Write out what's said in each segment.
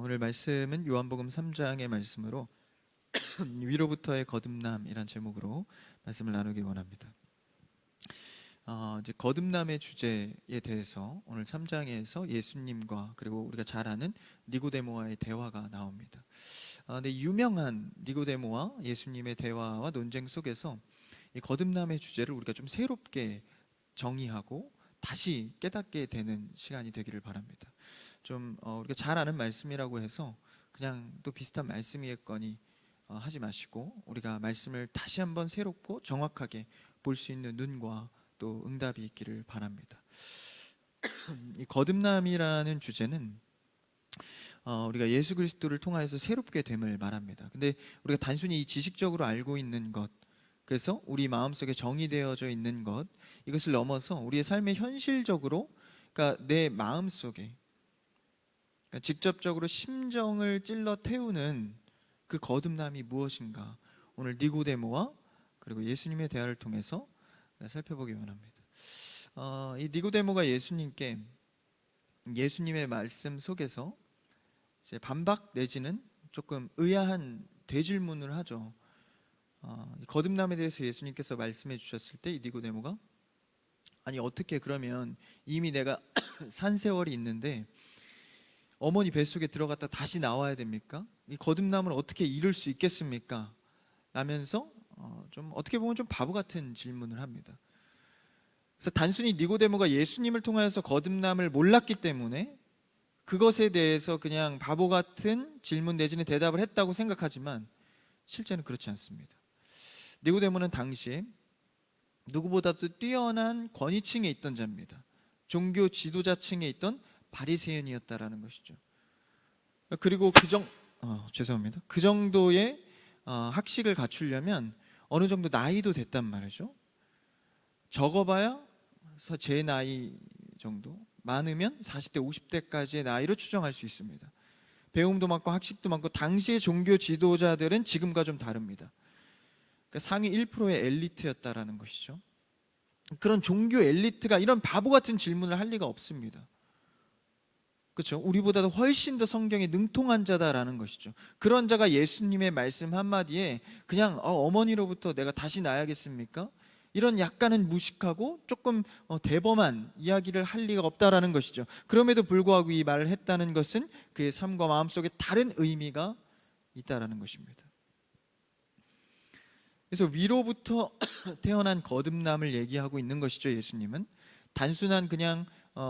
오늘 말씀은 요한복음 3장의 말씀으로 위로부터의 거듭남이란 제목으로 말씀을 나누기 원합니다. 이제 거듭남의 주제에 대해서 오늘 3장에서 예수님과 그리고 우리가 잘 아는 니고데모와의 대화가 나옵니다. 근데 유명한 니고데모와 예수님의 대화와 논쟁 속에서 이 거듭남의 주제를 우리가 좀 새롭게 정의하고 다시 깨닫게 되는 시간이 되기를 바랍니다. 좀 우리가 잘 아는 말씀이라고 해서 그냥 또 비슷한 말씀이겠거니 하지 마시고 우리가 말씀을 다시 한번 새롭고 정확하게 볼 수 있는 눈과 또 응답이 있기를 바랍니다. 이 거듭남이라는 주제는 우리가 예수 그리스도를 통하여서 새롭게 됨을 말합니다. 근데 우리가 단순히 이 지식적으로 알고 있는 것, 그래서 우리 마음속에 정의되어져 있는 것, 이것을 넘어서 우리의 삶의 현실적으로, 그러니까 내 마음속에 직접적으로 심정을 찔러 태우는 그 거듭남이 무엇인가, 오늘 니고데모와 그리고 예수님의 대화를 통해서 살펴보기 원합니다. 이 니고데모가 예수님의 말씀 속에서 이제 반박 내지는 조금 의아한 되질문을 하죠. 거듭남에 대해서 예수님께서 말씀해 주셨을 때 이 니고데모가 아니 어떻게 그러면 이미 내가 산 세월이 있는데 어머니 뱃속에 들어갔다 다시 나와야 됩니까? 이 거듭남을 어떻게 이룰 수 있겠습니까? 라면서 좀 어떻게 보면 좀 바보 같은 질문을 합니다. 그래서 단순히 니고데모가 예수님을 통하여서 거듭남을 몰랐기 때문에 그것에 대해서 그냥 바보 같은 질문 내지는 대답을 했다고 생각하지만 실제는 그렇지 않습니다. 니고데모는 당시에 누구보다도 뛰어난 권위층에 있던 자입니다. 종교 지도자층에 있던 바리새인이었다라는 것이죠. 그리고 그 정도의 학식을 갖추려면 어느 정도 나이도 됐단 말이죠. 적어봐야 제 나이 정도, 많으면 40대 50대까지의 나이로 추정할 수 있습니다. 배움도 많고 학식도 많고 당시의 종교 지도자들은 지금과 좀 다릅니다. 그러니까 상위 1%의 엘리트였다라는 것이죠. 그런 종교 엘리트가 이런 바보 같은 질문을 할 리가 없습니다. 그렇죠? 우리보다도 훨씬 더 성경에 능통한 자다라는 것이죠. 그런 자가 예수님의 말씀 한마디에 그냥 어머니로부터 내가 다시 나야겠습니까? 이런 약간은 무식하고 조금 대범한 이야기를 할 리가 없다라는 것이죠. 그럼에도 불구하고 이 말을 했다는 것은 그의 삶과 마음속에 다른 의미가 있다라는 것입니다. 그래서 위로부터 태어난 거듭남을 얘기하고 있는 것이죠. 예수님은 단순한 그냥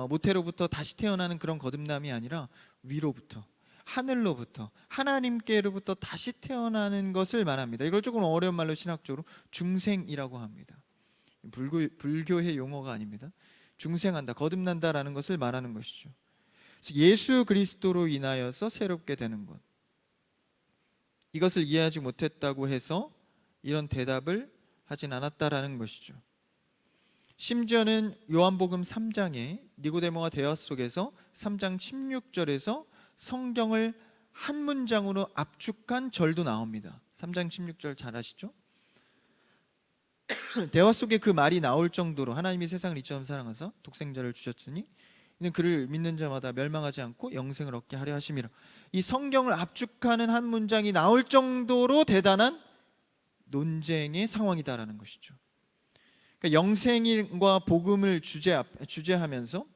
모태로부터 다시 태어나는 그런 거듭남이 아니라 위로부터, 하늘로부터, 하나님께로부터 다시 태어나는 것을 말합니다. 이걸 조금 어려운 말로 신학적으로 중생이라고 합니다. 불교의 용어가 아닙니다. 중생한다, 거듭난다라는 것을 말하는 것이죠. 그래서 예수 그리스도로 인하여서 새롭게 되는 것, 이것을 이해하지 못했다고 해서 이런 대답을 하진 않았다라는 것이죠. 심지어는 요한복음 3장에 니고데모와 대화 속에서 3장 16절에서 성경을 한 문장으로 압축한 절도 나옵니다. 3장 16절 잘 아시죠? 대화 속에 그 말이 나올 정도로 하나님이 세상을 이처럼 사랑하사 독생자를 주셨으니 이는 그를 믿는 자마다 멸망하지 않고 영생을 얻게 하려 하심이라. 이 성경을 압축하는 한 문장이 나올 정도로 대단한 논쟁의 상황이다라는 것이죠. 그러니까 영생과 복음을 주제하면서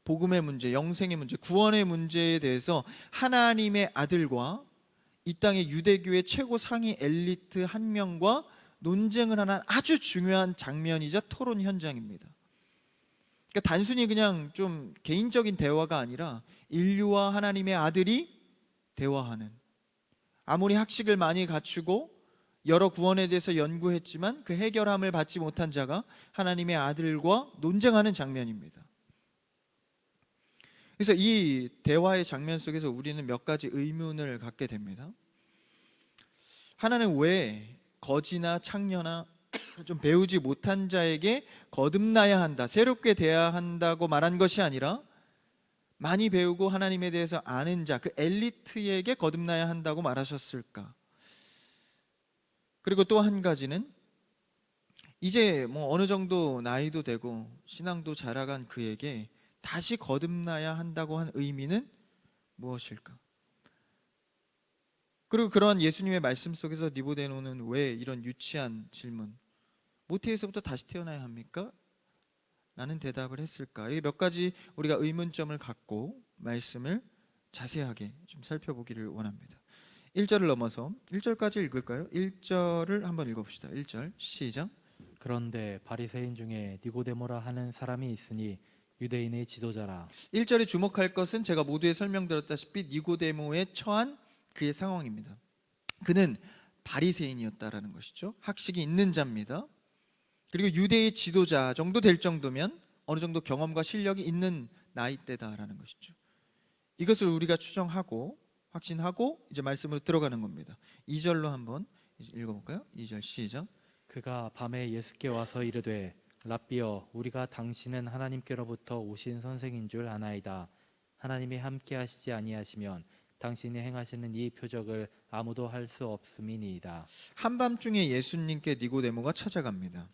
복음의 문제, 영생의 문제, 구원의 문제에 대해서 하나님의 아들과 이 땅의 유대교의 최고 상위 엘리트 한 명과 논쟁을 하는 아주 중요한 장면이자 토론 현장입니다. 그러니까 단순히 그냥 좀 개인적인 대화가 아니라 인류와 하나님의 아들이 대화하는, 아무리 학식을 많이 갖추고 여러 구원에 대해서 연구했지만 그 해결함을 받지 못한 자가 하나님의 아들과 논쟁하는 장면입니다. 그래서 이 대화의 장면 속에서 우리는 몇 가지 의문을 갖게 됩니다. 하나는 왜 거지나 창녀나 좀 배우지 못한 자에게 거듭나야 한다, 새롭게 돼야 한다고 말한 것이 아니라 많이 배우고 하나님에 대해서 아는 자, 그 엘리트에게 거듭나야 한다고 말하셨을까? 그리고 또 한 가지는 이제 어느 정도 나이도 되고 신앙도 자라간 그에게 다시 거듭나야 한다고 한 의미는 무엇일까? 그리고 그런 예수님의 말씀 속에서 니고데모는 왜 이런 유치한 질문, 모태에서부터 다시 태어나야 합니까? 라는 대답을 했을까? 이 몇 가지 우리가 의문점을 갖고 말씀을 자세하게 좀 살펴보기를 원합니다. 1절을 넘어서 1절까지 읽을까요? 1절을 한번 읽어봅시다. 1절 시작. 그런데 바리새인 중에 니고데모라 하는 사람이 있으니 유대인의 지도자라. 1절에 주목할 것은 제가 모두에 설명드렸다시피 니고데모에 처한 그의 상황입니다. 그는 바리새인이었다라는 것이죠. 학식이 있는 자입니다. 그리고 유대의 지도자 정도 될 정도면 어느 정도 경험과 실력이 있는 나이대다라는 것이죠. 이것을 우리가 추정하고 확신하고 이제 말씀으로 들어가는 겁니다. 2절로 한번 읽어볼까요? 2절 시작. 그가 밤에 예수께 와서 이르되 랍비여 우리가 당신은 하나님께로부터 오신 선생인 줄 아나이다. 하나님이 함께 하시지 아니하시면 당신이 행하시는 이 표적을 아무도 할 수 없음이니이다. 한밤중에 예수님께 니고데모가 찾아갑니다.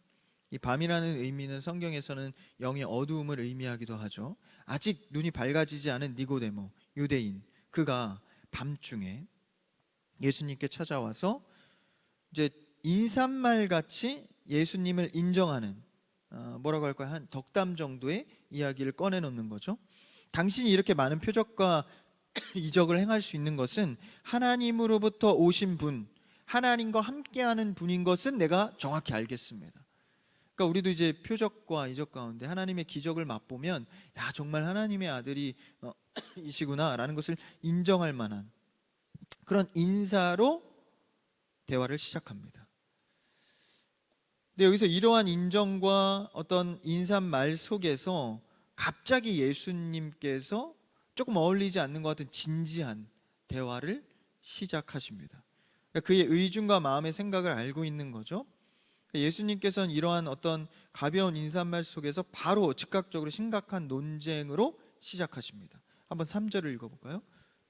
이 밤이라는 의미는 성경에서는 영의 어두움을 의미하기도 하죠. 아직 눈이 밝아지지 않은 니고데모, 유대인, 그가 밤중에 예수님께 찾아와서 이제 인사말 같이 예수님을 인정하는 뭐라고 할까요? 한 덕담 정도의 이야기를 꺼내놓는 거죠. 당신이 이렇게 많은 표적과 이적을 행할 수 있는 것은 하나님으로부터 오신 분, 하나님과 함께하는 분인 것은 내가 정확히 알겠습니다. 그러니까 우리도 이제 표적과 이적 가운데 하나님의 기적을 맛보면 야 정말 하나님의 아들이 이시구나라는 것을 인정할 만한 그런 인사로 대화를 시작합니다. 근데 여기서 이러한 인정과 어떤 인사말 속에서 갑자기 예수님께서 조금 어울리지 않는 것 같은 진지한 대화를 시작하십니다. 그러니까 그의 의중과 마음의 생각을 알고 있는 거죠. 예수님께서는 이러한 어떤 가벼운 인사말 속에서 바로 즉각적으로 심각한 논쟁으로 시작하십니다. 한번 3절을 읽어볼까요?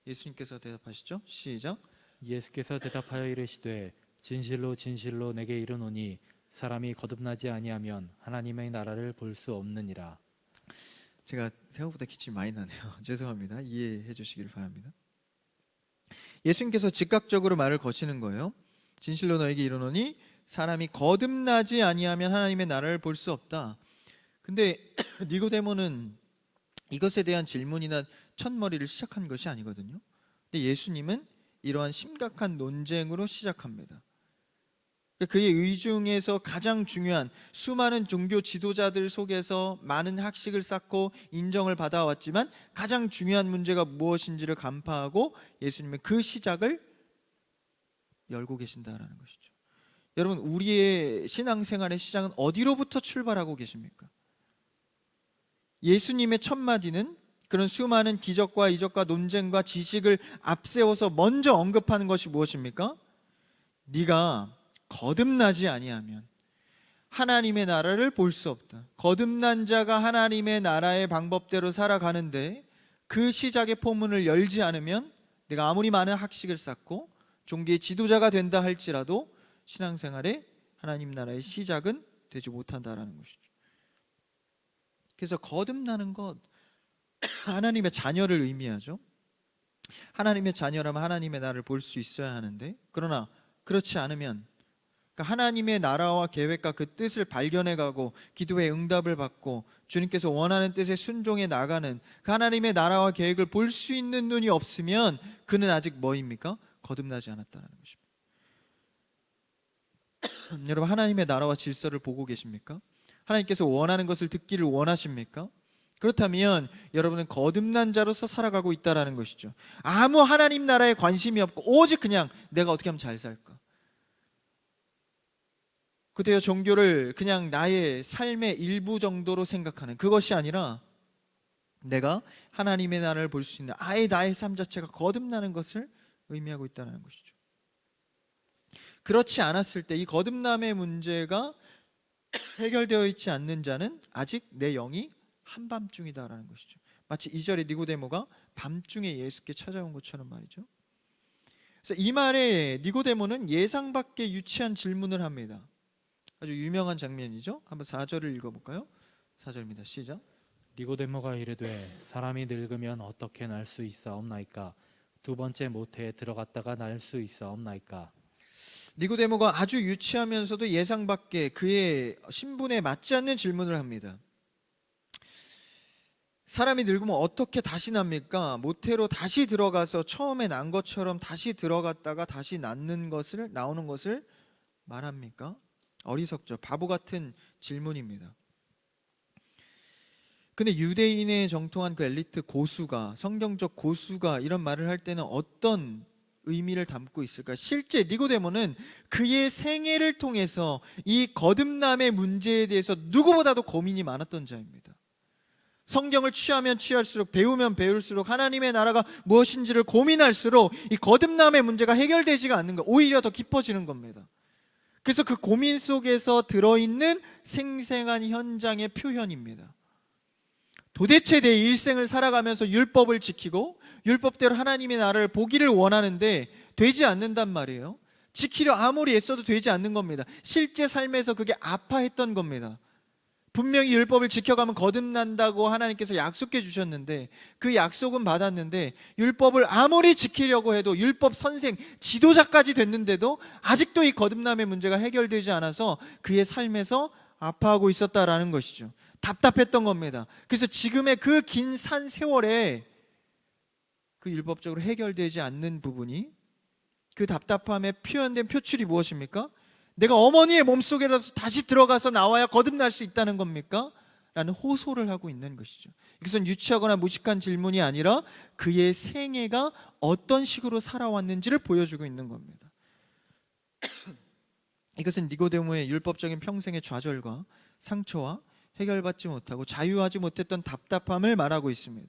예수님께서 대답하시죠. 시작. 예수께서 대답하여 이르시되 진실로 진실로 내게 이르노니 사람이 거듭나지 아니하면 하나님의 나라를 볼 수 없느니라. 제가 생각보다 기침이 많이 나네요. 죄송합니다. 이해해 주시기를 바랍니다. 예수님께서 즉각적으로 말을 거치는 거예요. 진실로 너에게 이르노니 사람이 거듭나지 아니하면 하나님의 나라를 볼 수 없다. 근데 니고데모는 이것에 대한 질문이나 첫머리를 시작한 것이 아니거든요. 근데 예수님은 이러한 심각한 논쟁으로 시작합니다. 그의 의중에서 가장 중요한 수많은 종교 지도자들 속에서 많은 학식을 쌓고 인정을 받아왔지만 가장 중요한 문제가 무엇인지를 간파하고 예수님은 그 시작을 열고 계신다라는 것이죠. 여러분, 우리의 신앙생활의 시작은 어디로부터 출발하고 계십니까? 예수님의 첫 마디는 그런 수많은 기적과 이적과 논쟁과 지식을 앞세워서 먼저 언급하는 것이 무엇입니까? 네가 거듭나지 아니하면 하나님의 나라를 볼 수 없다. 거듭난 자가 하나님의 나라의 방법대로 살아가는데 그 시작의 포문을 열지 않으면 내가 아무리 많은 학식을 쌓고 종교의 지도자가 된다 할지라도 신앙생활에 하나님 나라의 시작은 되지 못한다라는 것이죠. 그래서 거듭나는 것, 하나님의 자녀를 의미하죠. 하나님의 자녀라면 하나님의 나라를 볼 수 있어야 하는데, 그러나 그렇지 않으면 하나님의 나라와 계획과 그 뜻을 발견해가고 기도의 응답을 받고 주님께서 원하는 뜻에 순종해 나가는 그 하나님의 나라와 계획을 볼 수 있는 눈이 없으면 그는 아직 뭐입니까? 거듭나지 않았다는 것입니다. 여러분, 하나님의 나라와 질서를 보고 계십니까? 하나님께서 원하는 것을 듣기를 원하십니까? 그렇다면 여러분은 거듭난 자로서 살아가고 있다는 것이죠. 아무 하나님 나라에 관심이 없고 오직 그냥 내가 어떻게 하면 잘 살까? 그때요, 종교를 그냥 나의 삶의 일부 정도로 생각하는 그것이 아니라 내가 하나님의 나라를 볼 수 있는 아예 나의 삶 자체가 거듭나는 것을 의미하고 있다는 것이죠. 그렇지 않았을 때 이 거듭남의 문제가 해결되어 있지 않는 자는 아직 내 영이 한밤중이다라는 것이죠. 마치 2절에 니고데모가 밤중에 예수께 찾아온 것처럼 말이죠. 그래서 이 말에 니고데모는 예상 밖의 유치한 질문을 합니다. 아주 유명한 장면이죠. 한번 4절을 읽어볼까요? 4절입니다. 시작. 니고데모가 이르되 사람이 늙으면 어떻게 날 수 있사옵나이까? 두 번째 모태에 들어갔다가 날 수 있사옵나이까? 니고데모가 아주 유치하면서도 예상 밖의 그의 신분에 맞지 않는 질문을 합니다. 사람이 늙으면 어떻게 다시 납니까? 모태로 다시 들어가서 처음에 난 것처럼 다시 들어갔다가 다시 나오는 것을 말합니까? 어리석죠. 바보 같은 질문입니다. 근데 유대인의 정통한 그 엘리트 고수가, 성경적 고수가 이런 말을 할 때는 어떤 의미를 담고 있을까? 실제 니고데모는 그의 생애를 통해서 이 거듭남의 문제에 대해서 누구보다도 고민이 많았던 자입니다. 성경을 취하면 취할수록, 배우면 배울수록, 하나님의 나라가 무엇인지를 고민할수록 이 거듭남의 문제가 해결되지가 않는 것, 오히려 더 깊어지는 겁니다. 그래서 그 고민 속에서 들어있는 생생한 현장의 표현입니다. 도대체 내 일생을 살아가면서 율법을 지키고 율법대로 하나님의 나라를 보기를 원하는데 되지 않는단 말이에요. 지키려 아무리 애써도 되지 않는 겁니다. 실제 삶에서 그게 아파했던 겁니다. 분명히 율법을 지켜가면 거듭난다고 하나님께서 약속해 주셨는데, 그 약속은 받았는데 율법을 아무리 지키려고 해도 율법 선생, 지도자까지 됐는데도 아직도 이 거듭남의 문제가 해결되지 않아서 그의 삶에서 아파하고 있었다라는 것이죠. 답답했던 겁니다. 그래서 지금의 그 긴 산 세월에 그 율법적으로 해결되지 않는 부분이, 그 답답함에 표현된 표출이 무엇입니까? 내가 어머니의 몸속에서 다시 들어가서 나와야 거듭날 수 있다는 겁니까? 라는 호소를 하고 있는 것이죠. 이것은 유치하거나 무식한 질문이 아니라 그의 생애가 어떤 식으로 살아왔는지를 보여주고 있는 겁니다. 이것은 니고데모의 율법적인 평생의 좌절과 상처와 해결받지 못하고 자유하지 못했던 답답함을 말하고 있습니다.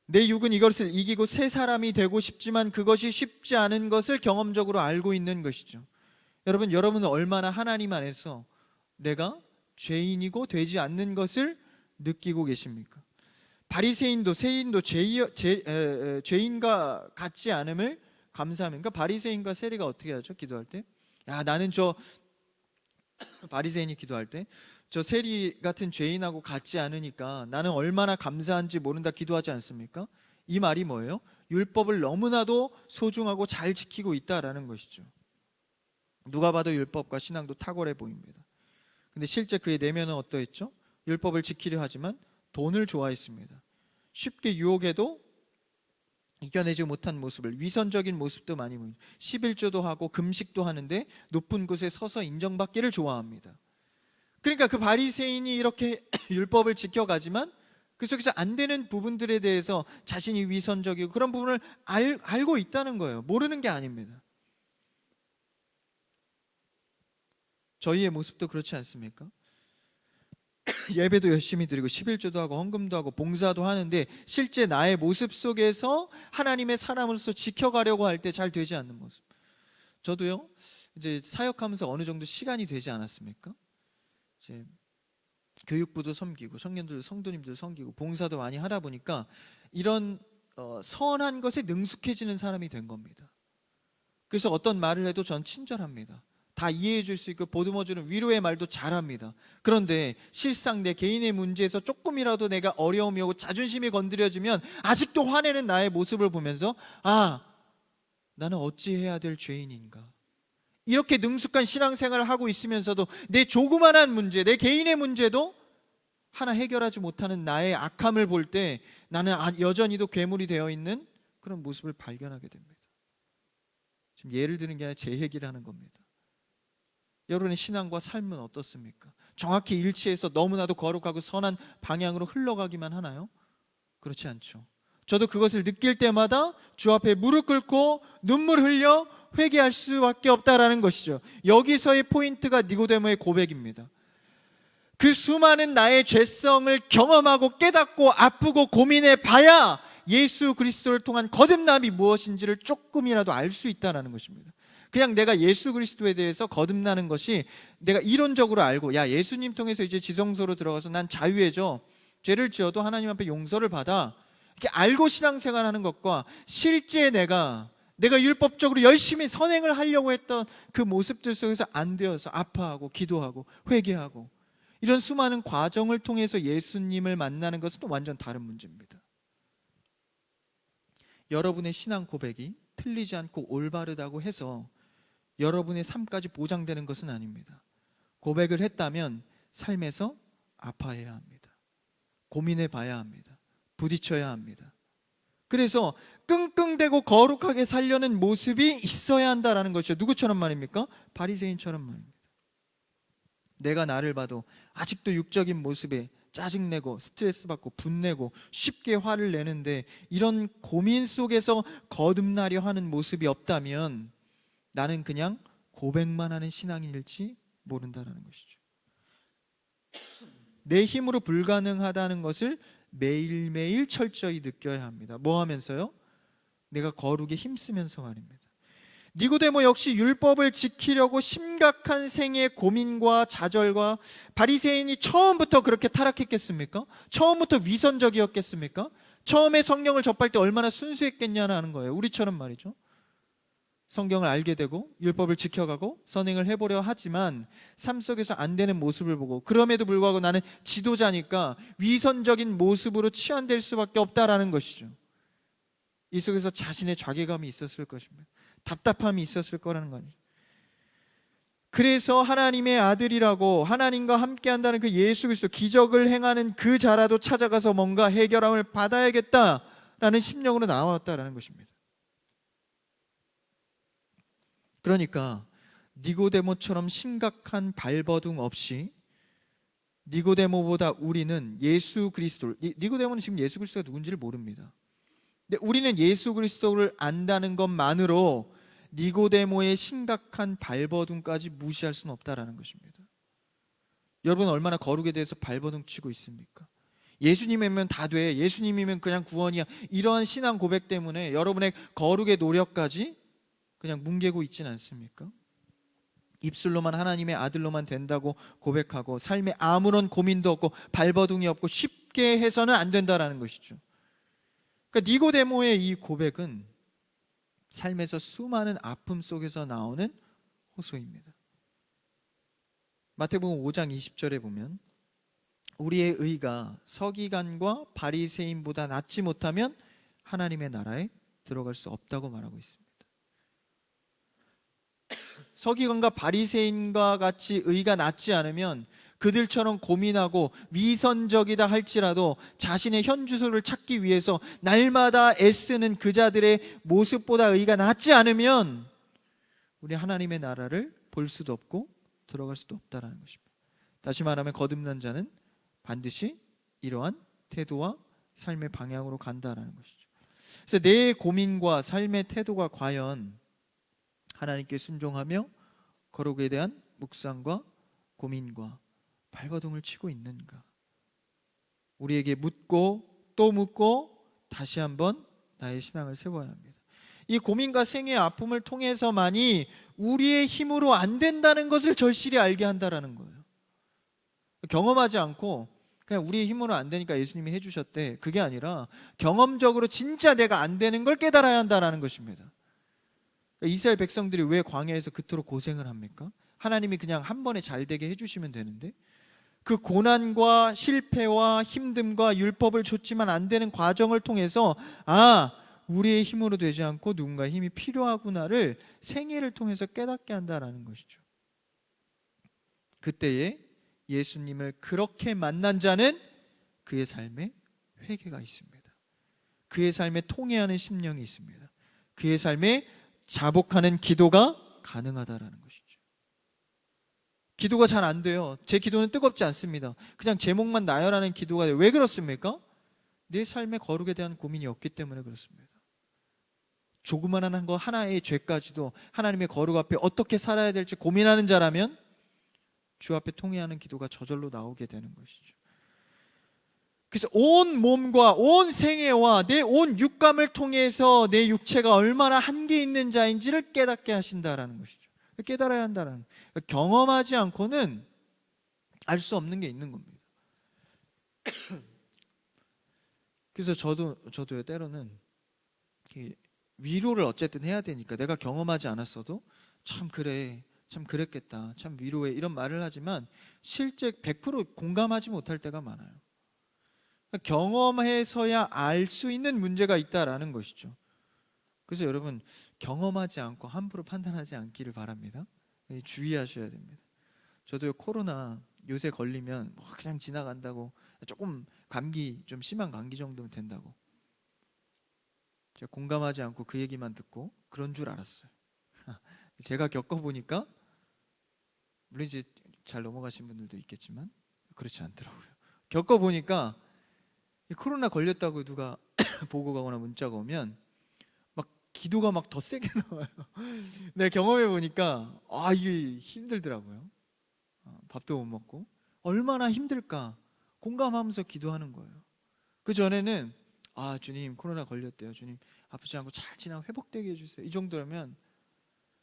내 육은 이것을 이기고 새 사람이 되고 싶지만 그것이 쉽지 않은 것을 경험적으로 알고 있는 것이죠. 여러분은 얼마나 하나님 안에서 내가 죄인이고 되지 않는 것을 느끼고 계십니까? 바리새인도 세리도 죄인과 같지 않음을 감사합니까? 바리새인과 세리가 어떻게 하죠? 기도할 때? 야, 나는 바리새인이 기도할 때 저 세리 같은 죄인하고 같지 않으니까 나는 얼마나 감사한지 모른다 기도하지 않습니까? 이 말이 뭐예요? 율법을 너무나도 소중하고 잘 지키고 있다라는 것이죠. 누가 봐도 율법과 신앙도 탁월해 보입니다. 근데 실제 그의 내면은 어떠했죠? 율법을 지키려 하지만 돈을 좋아했습니다. 쉽게 유혹해도 이겨내지 못한 모습을, 위선적인 모습도 많이 보입니다. 11조도 하고 금식도 하는데 높은 곳에 서서 인정받기를 좋아합니다. 그러니까 그 바리새인이 이렇게 율법을 지켜가지만 그 속에서 안 되는 부분들에 대해서 자신이 위선적이고 그런 부분을 알고 있다는 거예요. 모르는 게 아닙니다. 저희의 모습도 그렇지 않습니까? 예배도 열심히 드리고 11조도 하고 헌금도 하고 봉사도 하는데 실제 나의 모습 속에서 하나님의 사람으로서 지켜가려고 할 때 잘 되지 않는 모습. 저도요, 이제 사역하면서 어느 정도 시간이 되지 않았습니까? 이제 교육부도 섬기고 청년들, 성도님들 섬기고 봉사도 많이 하다 보니까 이런 선한 것에 능숙해지는 사람이 된 겁니다. 그래서 어떤 말을 해도 전 친절합니다. 다 이해해 줄 수 있고 보듬어주는 위로의 말도 잘합니다. 그런데 실상 내 개인의 문제에서 조금이라도 내가 어려움이 오고 자존심이 건드려지면 아직도 화내는 나의 모습을 보면서 나는 어찌해야 될 죄인인가, 이렇게 능숙한 신앙생활을 하고 있으면서도 내 조그만한 문제, 내 개인의 문제도 하나 해결하지 못하는 나의 악함을 볼 때 나는 여전히도 괴물이 되어 있는 그런 모습을 발견하게 됩니다. 지금 예를 드는 게 아니라 제 얘기를 하는 겁니다. 여러분의 신앙과 삶은 어떻습니까? 정확히 일치해서 너무나도 거룩하고 선한 방향으로 흘러가기만 하나요? 그렇지 않죠. 저도 그것을 느낄 때마다 주 앞에 무릎 꿇고 눈물 흘려 회개할 수밖에 없다라는 것이죠. 여기서의 포인트가 니고데모의 고백입니다. 그 수많은 나의 죄성을 경험하고 깨닫고 아프고 고민해 봐야 예수 그리스도를 통한 거듭남이 무엇인지를 조금이라도 알 수 있다는 것입니다. 그냥 내가 예수 그리스도에 대해서 거듭나는 것이 내가 이론적으로 알고, 야, 예수님 통해서 이제 지성소로 들어가서 난 자유해져, 죄를 지어도 하나님 앞에 용서를 받아, 이렇게 알고 신앙생활하는 것과 실제 내가 율법적으로 열심히 선행을 하려고 했던 그 모습들 속에서 안 되어서 아파하고 기도하고 회개하고 이런 수많은 과정을 통해서 예수님을 만나는 것은 또 완전 다른 문제입니다. 여러분의 신앙 고백이 틀리지 않고 올바르다고 해서 여러분의 삶까지 보장되는 것은 아닙니다. 고백을 했다면 삶에서 아파해야 합니다. 고민해 봐야 합니다. 부딪혀야 합니다. 그래서 끙끙대고 거룩하게 살려는 모습이 있어야 한다라는 것이죠. 누구처럼 말입니까? 바리새인처럼 말입니다. 내가 나를 봐도 아직도 육적인 모습에 짜증내고 스트레스 받고 분내고 쉽게 화를 내는데 이런 고민 속에서 거듭나려 하는 모습이 없다면 나는 그냥 고백만 하는 신앙인일지 모른다라는 것이죠. 내 힘으로 불가능하다는 것을 매일매일 철저히 느껴야 합니다. 뭐 하면서요? 내가 거룩에 힘쓰면서 말입니다. 니고데모 역시 율법을 지키려고 심각한 생의 고민과 좌절과, 바리새인이 처음부터 그렇게 타락했겠습니까? 처음부터 위선적이었겠습니까? 처음에 성경을 접할 때 얼마나 순수했겠냐는 거예요. 우리처럼 말이죠. 성경을 알게 되고 율법을 지켜가고 선행을 해보려 하지만 삶 속에서 안 되는 모습을 보고, 그럼에도 불구하고 나는 지도자니까 위선적인 모습으로 치환될 수밖에 없다라는 것이죠. 이 속에서 자신의 자괴감이 있었을 것입니다. 답답함이 있었을 거라는 거죠. 그래서 하나님의 아들이라고 하나님과 함께 한다는 그 예수 그리스도, 기적을 행하는 그 자라도 찾아가서 뭔가 해결함을 받아야겠다라는 심령으로 나왔다라는 것입니다. 그러니까 니고데모처럼 심각한 발버둥 없이, 니고데모보다 우리는 예수 그리스도를, 니고데모는 지금 예수 그리스도가 누군지를 모릅니다. 근데 우리는 예수 그리스도를 안다는 것만으로 니고데모의 심각한 발버둥까지 무시할 수는 없다라는 것입니다. 여러분 얼마나 거룩에 대해서 발버둥 치고 있습니까? 예수님이면 다 돼, 예수님이면 그냥 구원이야, 이러한 신앙 고백 때문에 여러분의 거룩의 노력까지 그냥 뭉개고 있지는 않습니까? 입술로만 하나님의 아들로만 된다고 고백하고 삶에 아무런 고민도 없고 발버둥이 없고 쉽게 해서는 안 된다라는 것이죠. 그러니까 니고데모의 이 고백은 삶에서 수많은 아픔 속에서 나오는 호소입니다. 마태복음 5장 20절에 보면 우리의 의가 서기관과 바리새인보다 낫지 못하면 하나님의 나라에 들어갈 수 없다고 말하고 있습니다. 서기관과 바리새인과 같이 의가 낫지 않으면, 그들처럼 고민하고 위선적이다 할지라도 자신의 현 주소를 찾기 위해서 날마다 애쓰는 그 자들의 모습보다 의가 낫지 않으면 우리 하나님의 나라를 볼 수도 없고 들어갈 수도 없다라는 것입니다. 다시 말하면 거듭난 자는 반드시 이러한 태도와 삶의 방향으로 간다라는 것이죠. 그래서 내 고민과 삶의 태도가 과연 하나님께 순종하며 거룩에 대한 묵상과 고민과 발버둥을 치고 있는가? 우리에게 묻고 또 묻고 다시 한번 나의 신앙을 세워야 합니다. 이 고민과 생의 아픔을 통해서만이 우리의 힘으로 안 된다는 것을 절실히 알게 한다라는 거예요. 경험하지 않고 그냥 우리의 힘으로 안 되니까 예수님이 해주셨대, 그게 아니라 경험적으로 진짜 내가 안 되는 걸 깨달아야 한다라는 것입니다. 이스라엘 백성들이 왜 광야에서 그토록 고생을 합니까? 하나님이 그냥 한 번에 잘 되게 해주시면 되는데, 그 고난과 실패와 힘듦과 율법을 좇지만 안 되는 과정을 통해서 우리의 힘으로 되지 않고 누군가의 힘이 필요하구나를 생애를 통해서 깨닫게 한다라는 것이죠. 그때에 예수님을 그렇게 만난 자는 그의 삶에 회개가 있습니다. 그의 삶에 통회하는 심령이 있습니다. 그의 삶에 자복하는 기도가 가능하다라는 것이죠. 기도가 잘 안 돼요. 제 기도는 뜨겁지 않습니다. 그냥 제목만 나열하는 기도가 돼요. 왜 그렇습니까? 내 삶의 거룩에 대한 고민이 없기 때문에 그렇습니다. 조그만한 거 하나의 죄까지도 하나님의 거룩 앞에 어떻게 살아야 될지 고민하는 자라면 주 앞에 통회하는 기도가 저절로 나오게 되는 것이죠. 그래서 온 몸과 온 생애와 내 온 육감을 통해서 내 육체가 얼마나 한계 있는 자인지를 깨닫게 하신다라는 것이죠. 깨달아야 한다는, 경험하지 않고는 알 수 없는 게 있는 겁니다. 그래서 저도요, 때로는 위로를 어쨌든 해야 되니까 내가 경험하지 않았어도 참 그래, 참 그랬겠다, 참 위로해, 이런 말을 하지만 실제 100% 공감하지 못할 때가 많아요. 그러니까 경험해서야 알 수 있는 문제가 있다라는 것이죠. 그래서 여러분, 경험하지 않고 함부로 판단하지 않기를 바랍니다. 주의하셔야 됩니다. 저도 코로나 요새 걸리면 뭐 그냥 지나간다고, 조금 감기, 좀 심한 감기 정도면 된다고 제가 공감하지 않고 그 얘기만 듣고 그런 줄 알았어요. 제가 겪어보니까, 물론 이제 잘 넘어가신 분들도 있겠지만 그렇지 않더라고요. 겪어보니까 이 코로나 걸렸다고 누가 보고 가거나 문자가 오면 막 기도가 막 더 세게 나와요. 내가 경험해보니까 이게 힘들더라고요. 밥도 못 먹고 얼마나 힘들까 공감하면서 기도하는 거예요. 그 전에는 주님 코로나 걸렸대요, 주님 아프지 않고 잘 지나고 회복되게 해주세요, 이 정도라면,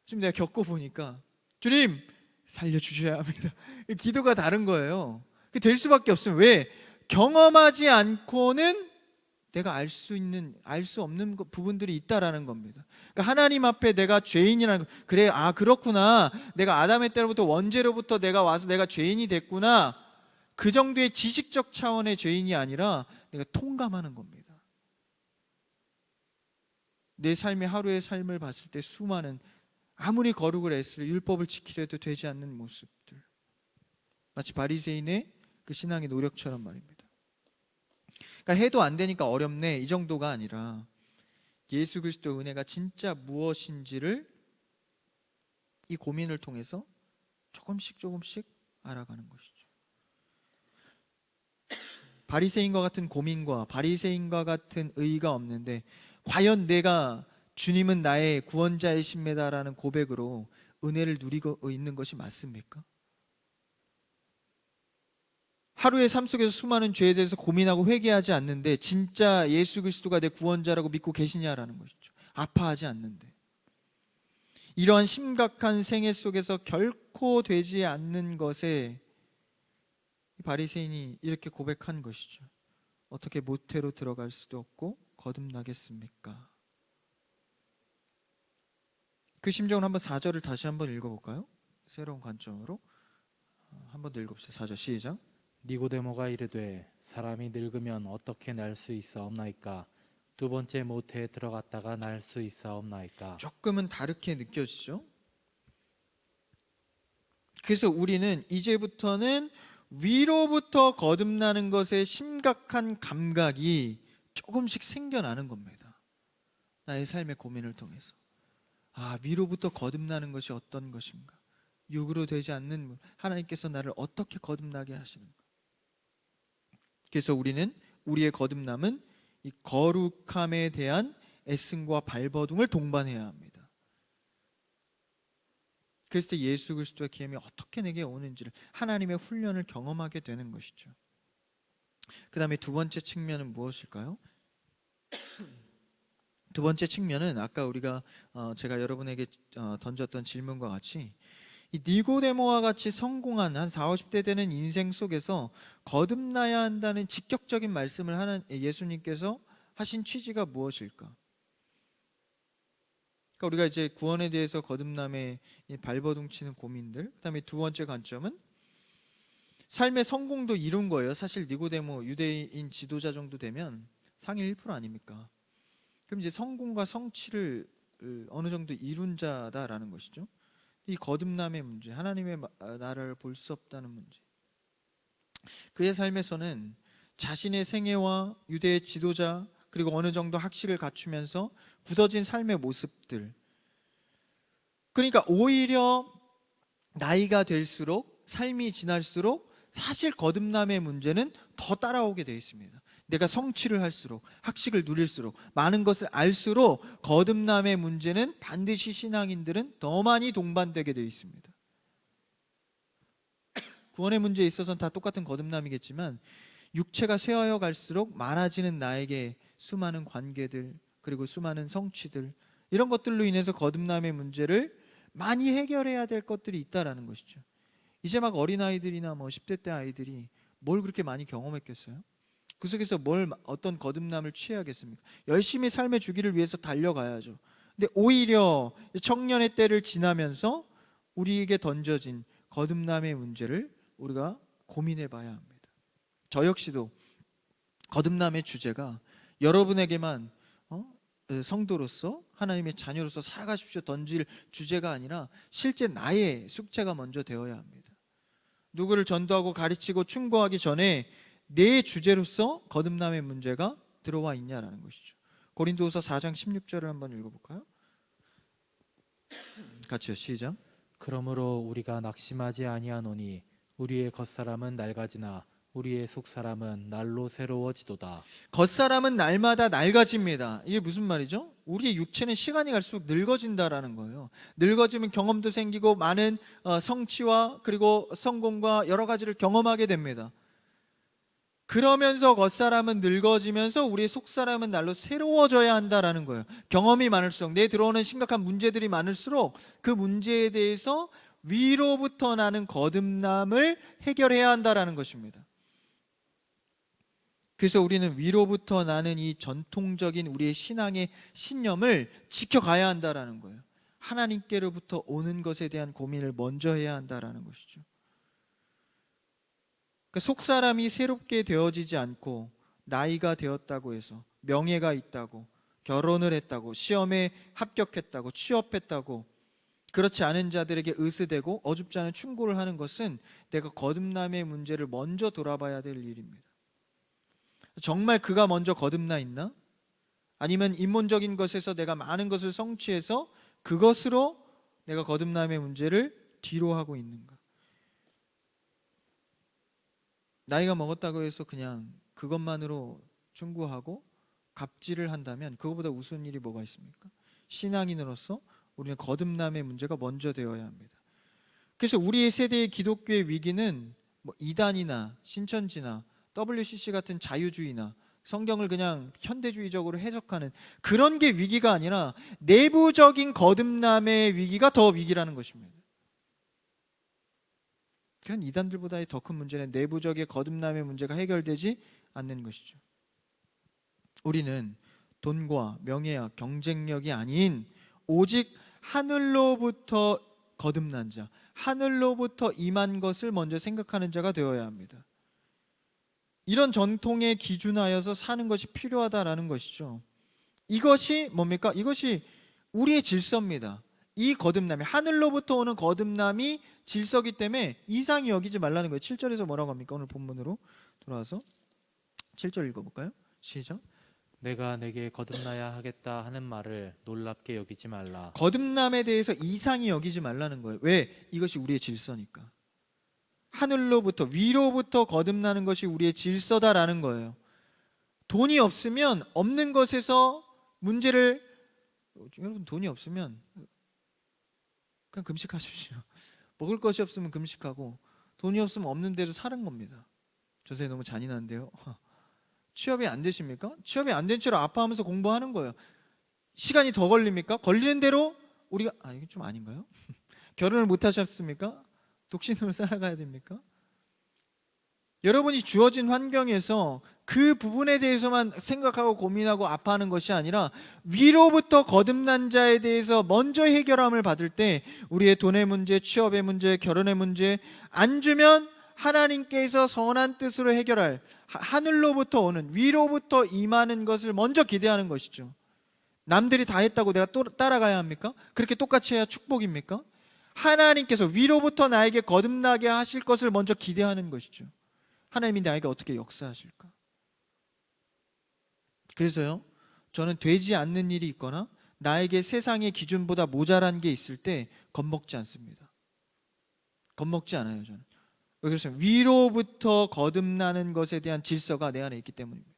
지금 내가 겪어보니까 주님 살려주셔야 합니다. 기도가 다른 거예요. 될 수밖에 없어요. 왜? 경험하지 않고는 내가 알 수 없는 부분들이 있다라는 겁니다. 그러니까 하나님 앞에 내가 죄인이라는 거, 그래, 그렇구나, 내가 아담의 때로부터 원죄로부터 내가 와서 내가 죄인이 됐구나, 그 정도의 지식적 차원의 죄인이 아니라 내가 통감하는 겁니다. 내 삶의 하루의 삶을 봤을 때 수많은, 아무리 거룩을 애쓰려 율법을 지키려 해도 되지 않는 모습들, 마치 바리새인의 그 신앙의 노력처럼 말입니다. 그러니까 해도 안 되니까 어렵네, 이 정도가 아니라 예수 그리스도의 은혜가 진짜 무엇인지를 이 고민을 통해서 조금씩 알아가는 것이죠. 바리새인과 같은 고민과 바리새인과 같은 의의가 없는데, 과연 내가 주님은 나의 구원자이십니다라는 고백으로 은혜를 누리고 있는 것이 맞습니까? 하루의 삶 속에서 수많은 죄에 대해서 고민하고 회개하지 않는데 진짜 예수 그리스도가 내 구원자라고 믿고 계시냐라는 것이죠. 아파하지 않는데. 이러한 심각한 생애 속에서 결코 되지 않는 것에 바리새인이 이렇게 고백한 것이죠. 어떻게 모태로 들어갈 수도 없고 거듭나겠습니까? 그 심정을 한번 4절을 다시 한번 읽어볼까요? 새로운 관점으로 한번 더 읽읍시다. 4절 시작. 니고데모가 이르되 사람이 늙으면 어떻게 날 수 있사옵나이까? 두 번째 모태에 들어갔다가 날 수 있사옵나이까? 조금은 다르게 느껴지죠. 그래서 우리는 이제부터는 위로부터 거듭나는 것에 심각한 감각이 조금씩 생겨나는 겁니다. 나의 삶의 고민을 통해서 위로부터 거듭나는 것이 어떤 것인가, 육으로 되지 않는 하나님께서 나를 어떻게 거듭나게 하시는가. 그래서 우리는 우리의 거듭남은 이 거룩함에 대한 애씀과 발버둥을 동반해야 합니다. 그래서 예수 그리스도의 기름이 어떻게 내게 오는지를, 하나님의 훈련을 경험하게 되는 것이죠. 그 다음에 두 번째 측면은 무엇일까요? 두 번째 측면은 아까 우리가 제가 여러분에게 던졌던 질문과 같이, 이 니고데모와 같이 성공한 한 40, 50대 되는 인생 속에서 거듭나야 한다는 직격적인 말씀을 하는 예수님께서 하신 취지가 무엇일까? 그러니까 우리가 이제 구원에 대해서 거듭남에 발버둥 치는 고민들, 그다음에 두 번째 관점은 삶의 성공도 이룬 거예요. 사실 니고데모 유대인 지도자 정도 되면 상위 1% 아닙니까? 그럼 이제 성공과 성취를 어느 정도 이룬 자다라는 것이죠. 이 거듭남의 문제, 하나님의 나라를 볼 수 없다는 문제, 그의 삶에서는 자신의 생애와 유대의 지도자, 그리고 어느 정도 학식을 갖추면서 굳어진 삶의 모습들, 그러니까 오히려 나이가 될수록, 삶이 지날수록 사실 거듭남의 문제는 더 따라오게 되어 있습니다. 내가 성취를 할수록, 학식을 누릴수록, 많은 것을 알수록 거듭남의 문제는 반드시 신앙인들은 더 많이 동반되게 되어 있습니다. 구원의 문제에 있어서는 다 똑같은 거듭남이겠지만, 육체가 쇠하여 갈수록 많아지는 나에게 수많은 관계들, 그리고 수많은 성취들, 이런 것들로 인해서 거듭남의 문제를 많이 해결해야 될 것들이 있다라는 것이죠. 이제 막 어린아이들이나 10대 때 아이들이 뭘 그렇게 많이 경험했겠어요? 그 속에서 어떤 거듭남을 취해야겠습니까? 열심히 삶의 주기를 위해서 달려가야죠. 근데 오히려 청년의 때를 지나면서 우리에게 던져진 거듭남의 문제를 우리가 고민해 봐야 합니다. 저 역시도 거듭남의 주제가 여러분에게만 성도로서 하나님의 자녀로서 살아가십시오 던질 주제가 아니라 실제 나의 숙제가 먼저 되어야 합니다. 누구를 전도하고 가르치고 충고하기 전에 내 주제로서 거듭남의 문제가 들어와 있냐라는 것이죠. 고린도후서 4장 16절을 한번 읽어볼까요? 같이요, 시작. 그러므로 우리가 낙심하지 아니하노니 우리의 겉사람은 낡아지나 우리의 속사람은 날로 새로워지도다. 겉사람은 날마다 낡아집니다. 이게 무슨 말이죠? 우리의 육체는 시간이 갈수록 늙어진다라는 거예요. 늙어지면 경험도 생기고 많은 성취와 그리고 성공과 여러 가지를 경험하게 됩니다. 그러면서 겉사람은 늙어지면서 우리의 속사람은 날로 새로워져야 한다라는 거예요. 경험이 많을수록, 내 들어오는 심각한 문제들이 많을수록 그 문제에 대해서 위로부터 나는 거듭남을 해결해야 한다라는 것입니다. 그래서 우리는 위로부터 나는 이 전통적인 우리의 신앙의 신념을 지켜가야 한다라는 거예요. 하나님께로부터 오는 것에 대한 고민을 먼저 해야 한다라는 것이죠. 그러니까 속사람이 새롭게 되어지지 않고 나이가 되었다고 해서 명예가 있다고 결혼을 했다고 시험에 합격했다고 취업했다고 그렇지 않은 자들에게 의스대고 어줍지 않은 충고를 하는 것은 내가 거듭남의 문제를 먼저 돌아봐야 될 일입니다. 정말 그가 먼저 거듭나 있나? 아니면 인본적인 것에서 내가 많은 것을 성취해서 그것으로 내가 거듭남의 문제를 뒤로 하고 있는가? 나이가 먹었다고 해서 그냥 그것만으로 충고하고 갑질을 한다면 그것보다 우스운 일이 뭐가 있습니까? 신앙인으로서 우리는 거듭남의 문제가 먼저 되어야 합니다. 그래서 우리의 세대의 기독교의 위기는 뭐 이단이나 신천지나 WCC 같은 자유주의나 성경을 그냥 현대주의적으로 해석하는 그런 게 위기가 아니라 내부적인 거듭남의 위기가 더 위기라는 것입니다. 그런 이단들보다 더 큰 문제는 내부적인 거듭남의 문제가 해결되지 않는 것이죠. 우리는 돈과 명예와 경쟁력이 아닌 오직 하늘로부터 거듭난 자, 하늘로부터 임한 것을 먼저 생각하는 자가 되어야 합니다. 이런 전통에 기준하여서 사는 것이 필요하다라는 것이죠. 이것이 뭡니까? 이것이 우리의 질서입니다. 이 거듭남이 하늘로부터 오는 거듭남이 질서기 때문에 이상히 여기지 말라는 거예요. 7절에서 뭐라고 합니까? 오늘 본문으로 돌아와서 7절 읽어볼까요? 시작. 내가 내게 거듭나야 하겠다 하는 말을 놀랍게 여기지 말라. 거듭남에 대해서 이상히 여기지 말라는 거예요. 왜? 이것이 우리의 질서니까. 하늘로부터 위로부터 거듭나는 것이 우리의 질서다라는 거예요. 돈이 없으면 없는 것에서 문제를 여러분 돈이 없으면 그냥 금식하십시오. 먹을 것이 없으면 금식하고 돈이 없으면 없는 대로 사는 겁니다. 저세 너무 잔인한데요. 취업이 안 되십니까? 취업이 안 된 채로 아파하면서 공부하는 거예요. 시간이 더 걸립니까? 걸리는 대로 우리가 이게 좀 아닌가요? 결혼을 못 하셨습니까? 독신으로 살아가야 됩니까? 여러분이 주어진 환경에서 그 부분에 대해서만 생각하고 고민하고 아파하는 것이 아니라 위로부터 거듭난 자에 대해서 먼저 해결함을 받을 때 우리의 돈의 문제, 취업의 문제, 결혼의 문제 안 주면 하나님께서 선한 뜻으로 해결할 하늘로부터 오는 위로부터 임하는 것을 먼저 기대하는 것이죠. 남들이 다 했다고 내가 또 따라가야 합니까? 그렇게 똑같이 해야 축복입니까? 하나님께서 위로부터 나에게 거듭나게 하실 것을 먼저 기대하는 것이죠. 하나님이 나에게 어떻게 역사하실까? 그래서요, 저는 되지 않는 일이 있거나 나에게 세상의 기준보다 모자란 게 있을 때 겁먹지 않습니다. 겁먹지 않아요, 저는. 왜 그러냐면 위로부터 거듭나는 것에 대한 질서가 내 안에 있기 때문입니다.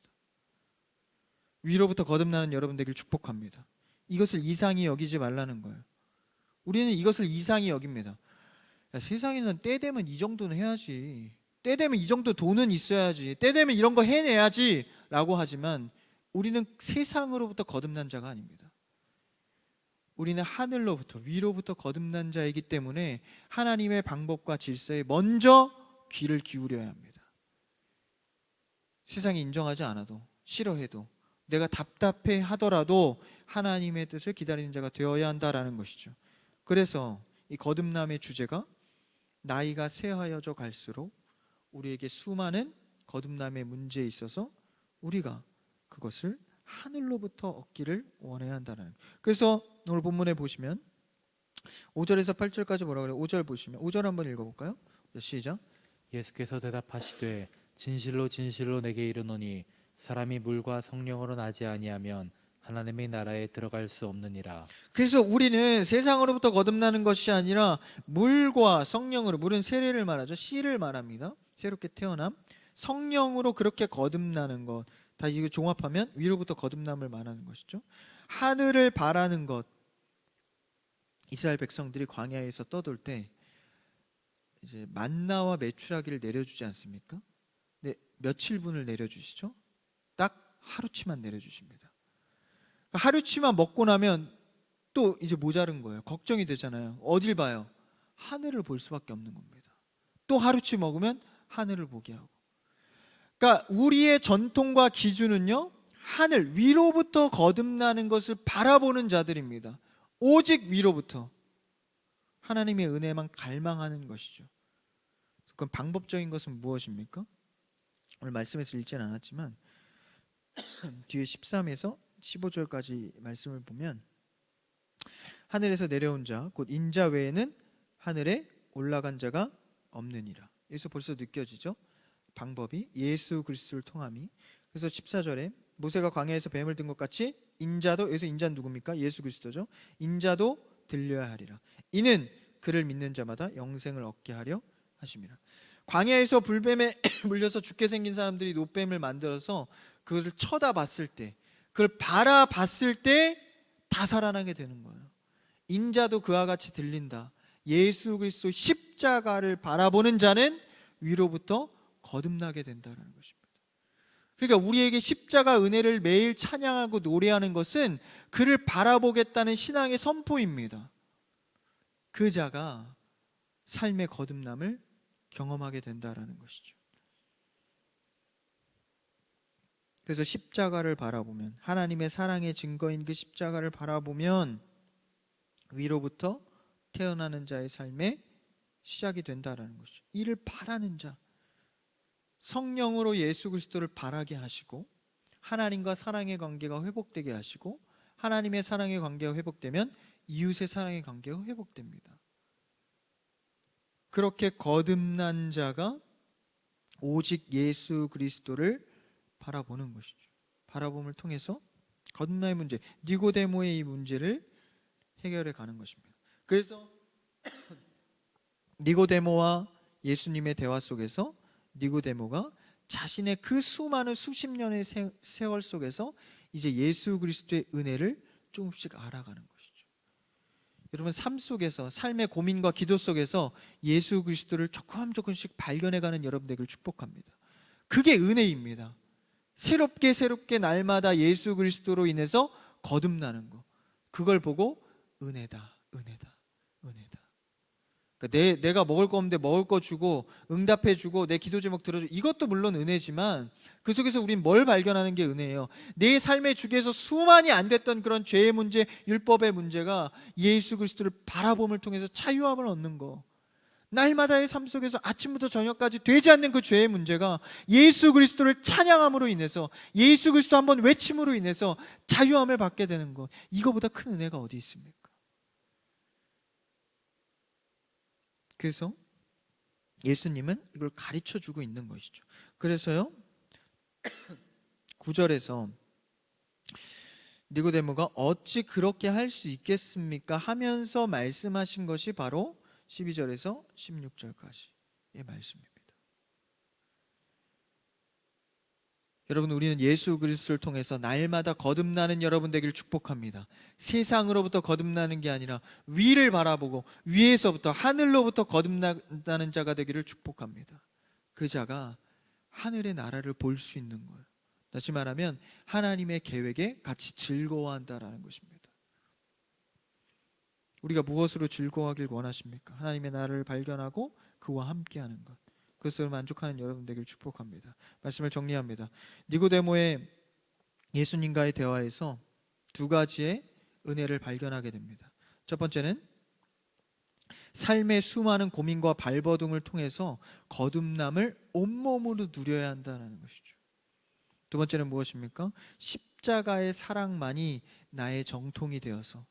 위로부터 거듭나는 여러분 되길 축복합니다. 이것을 이상히 여기지 말라는 거예요. 우리는 이것을 이상히 여깁니다. 야, 세상에는 때 되면 이 정도는 해야지, 때 되면 이 정도 돈은 있어야지, 때 되면 이런 거 해내야지 라고 하지만 우리는 세상으로부터 거듭난 자가 아닙니다. 우리는 하늘로부터 위로부터 거듭난 자이기 때문에 하나님의 방법과 질서에 먼저 귀를 기울여야 합니다. 세상이 인정하지 않아도 싫어해도 내가 답답해 하더라도 하나님의 뜻을 기다리는 자가 되어야 한다라는 것이죠. 그래서 이 거듭남의 주제가 나이가 쇠하여져 갈수록 우리에게 수많은 거듭남의 문제에 있어서 우리가 그것을 하늘로부터 얻기를 원해야 한다는. 그래서 오늘 본문에 보시면 5절에서 8절까지 뭐라고 그래요? 5절 보시면 5절 한번 읽어볼까요? 시작. 예수께서 대답하시되 진실로 진실로 내게 이르노니 사람이 물과 성령으로 나지 아니하면 하나님의 나라에 들어갈 수 없느니라. 그래서 우리는 세상으로부터 거듭나는 것이 아니라 물과 성령으로, 물은 세례를 말하죠. 씨를 말합니다. 새롭게 태어남. 성령으로 그렇게 거듭나는 것, 다 이거 종합하면 위로부터 거듭남을 말하는 것이죠. 하늘을 바라는 것. 이스라엘 백성들이 광야에서 떠돌 때 이제 만나와 메추라기를 내려주지 않습니까? 네, 며칠분을 내려주시죠. 딱 하루치만 내려주십니다. 하루치만 먹고 나면 또 이제 모자른 거예요. 걱정이 되잖아요. 어딜 봐요? 하늘을 볼 수밖에 없는 겁니다. 또 하루치 먹으면 하늘을 보게 하고. 그러니까 우리의 전통과 기준은요, 하늘 위로부터 거듭나는 것을 바라보는 자들입니다. 오직 위로부터 하나님의 은혜만 갈망하는 것이죠. 그럼 방법적인 것은 무엇입니까? 오늘 말씀에서 읽지는 않았지만 뒤에 13에서 15절까지 말씀을 보면 하늘에서 내려온 자 곧 인자 외에는 하늘에 올라간 자가 없느니라. 여기서 벌써 느껴지죠? 방법이 예수 그리스도를 통함이. 그래서 14절에 모세가 광야에서 뱀을 든 것 같이 인자도, 여기서 인자는 누굽니까? 예수 그리스도죠. 인자도 들려야 하리라. 이는 그를 믿는 자마다 영생을 얻게 하려 하심이라. 광야에서 불뱀에 물려서 죽게 생긴 사람들이 노뱀을 만들어서 그것을 쳐다봤을 때, 그걸 바라봤을 때 다 살아나게 되는 거예요. 인자도 그와 같이 들린다. 예수 그리스도 십자가를 바라보는 자는 위로부터 거듭나게 된다는 것입니다. 그러니까 우리에게 십자가 은혜를 매일 찬양하고 노래하는 것은 그를 바라보겠다는 신앙의 선포입니다. 그 자가 삶의 거듭남을 경험하게 된다는 것이죠. 그래서 십자가를 바라보면, 하나님의 사랑의 증거인 그 십자가를 바라보면 위로부터 태어나는 자의 삶의 시작이 된다는 것이죠. 이를 바라는 자, 성령으로 예수 그리스도를 바라게 하시고 하나님과 사랑의 관계가 회복되게 하시고, 하나님의 사랑의 관계가 회복되면 이웃의 사랑의 관계가 회복됩니다. 그렇게 거듭난 자가 오직 예수 그리스도를 바라보는 것이죠. 바라봄을 통해서 거듭남의 문제, 니고데모의 이 문제를 해결해 가는 것입니다. 그래서 니고데모와 예수님의 대화 속에서 니고데모가 자신의 그 수많은 수십 년의 세월 속에서 이제 예수 그리스도의 은혜를 조금씩 알아가는 것이죠. 여러분, 삶 속에서, 삶의 고민과 기도 속에서 예수 그리스도를 조금씩 발견해가는 여러분 되기를 축복합니다. 그게 은혜입니다. 새롭게 날마다 예수 그리스도로 인해서 거듭나는 거, 그걸 보고 은혜다. 그러니까 내가 먹을 거 없는데 먹을 거 주고 응답해 주고 내 기도 제목 들어주고, 이것도 물론 은혜지만 그 속에서 우린 뭘 발견하는 게 은혜예요? 내 삶의 주기에서 수많이 안 됐던 그런 죄의 문제, 율법의 문제가 예수 그리스도를 바라봄을 통해서 자유함을 얻는 거. 날마다의 삶 속에서 아침부터 저녁까지 되지 않는 그 죄의 문제가 예수 그리스도를 찬양함으로 인해서, 예수 그리스도 한번 외침으로 인해서 자유함을 받게 되는 것, 이거보다 큰 은혜가 어디 있습니까? 그래서 예수님은 이걸 가르쳐 주고 있는 것이죠. 그래서요 9절에서 니고데모가 어찌 그렇게 할 수 있겠습니까? 하면서 말씀하신 것이 바로 12절에서 16절까지의 말씀입니다. 여러분, 우리는 예수 그리스도를 통해서 날마다 거듭나는 여러분 되기를 축복합니다. 세상으로부터 거듭나는 게 아니라 위를 바라보고 위에서부터, 하늘로부터 거듭나는 자가 되기를 축복합니다. 그 자가 하늘의 나라를 볼 수 있는 거예요. 다시 말하면 하나님의 계획에 같이 즐거워한다라는 것입니다. 우리가 무엇으로 즐거워하길 원하십니까? 하나님의 나라를 발견하고 그와 함께하는 것, 그것을 만족하는 여러분 되길 축복합니다. 말씀을 정리합니다. 니고데모의 예수님과의 대화에서 두 가지의 은혜를 발견하게 됩니다. 첫 번째는 삶의 수많은 고민과 발버둥을 통해서 거듭남을 온몸으로 누려야 한다는 것이죠. 두 번째는 무엇입니까? 십자가의 사랑만이 나의 정통이 되어서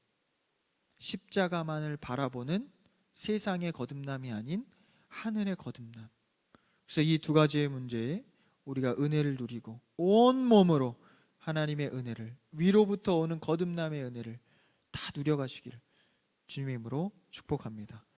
십자가만을 바라보는 세상의 거듭남이 아닌 하늘의 거듭남. 그래서 이 두 가지의 문제에 우리가 은혜를 누리고 온몸으로 하나님의 은혜를, 위로부터 오는 거듭남의 은혜를 다 누려가시기를 주님의 이름으로 축복합니다.